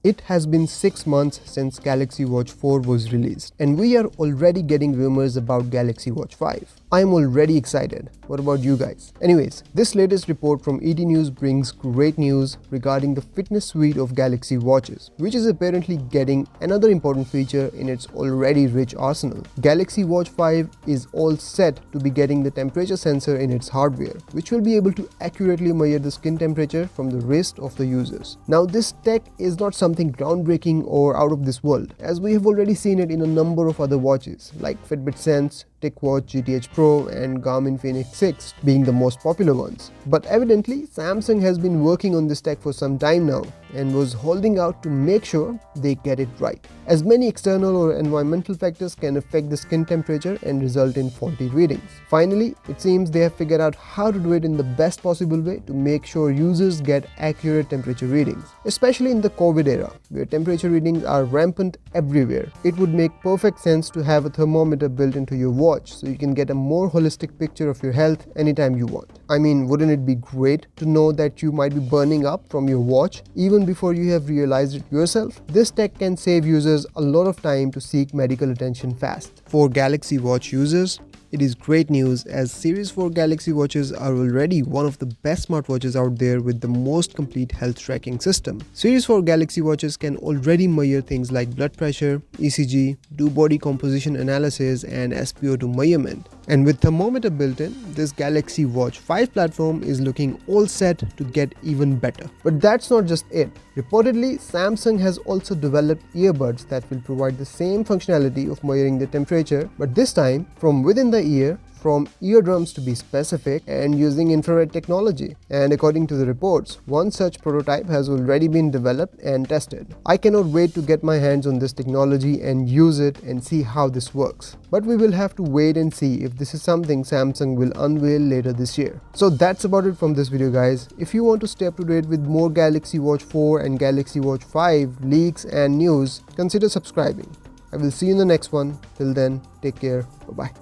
It has been 6 months since Galaxy Watch 4 was released, and we are already getting rumors about Galaxy Watch 5. I am already excited. What about you guys? Anyways, this latest report from ET News brings great news regarding the fitness suite of Galaxy watches, which is apparently getting another important feature in its already rich arsenal. Galaxy Watch 5 is all set to be getting the temperature sensor in its hardware, which will be able to accurately measure the skin temperature from the wrist of the users. Now, this tech is not something groundbreaking or out of this world, as we have already seen it in a number of other watches like Fitbit Sense, TicWatch GTH Pro and Garmin Fenix 6 being the most popular ones. But evidently, Samsung has been working on this tech for some time now and was holding out to make sure they get it right, as many external or environmental factors can affect the skin temperature and result in faulty readings. Finally, it seems they have figured out how to do it in the best possible way to make sure users get accurate temperature readings, especially in the COVID era where temperature readings are rampant everywhere. It would make perfect sense to have a thermometer built into your watch so you can get a more holistic picture of your health anytime you want. I mean, wouldn't it be great to know that you might be burning up from your watch even before you have realized it yourself? This tech can save users a lot of time to seek medical attention fast. For Galaxy Watch users, it is great news, as Series 4 Galaxy watches are already one of the best smartwatches out there with the most complete health tracking system. Series 4 Galaxy watches can already measure things like blood pressure, ECG, do body composition analysis and Spo2 measurement. And with thermometer built in, this Galaxy Watch 5 platform is looking all set to get even better. But that's not just it. Reportedly, Samsung has also developed earbuds that will provide the same functionality of measuring the temperature, but this time from within the ear, from eardrums to be specific, and using infrared technology. And according to the reports, one such prototype has already been developed and tested. I cannot wait to get my hands on this technology and use it and see how this works. But we will have to wait and see if this is something Samsung will unveil later this year. So that's about it from this video, guys. If you want to stay up to date with more Galaxy Watch 4 and Galaxy Watch 5 leaks and news, consider subscribing. I will see you in the next one. Till then, take care. Bye-bye.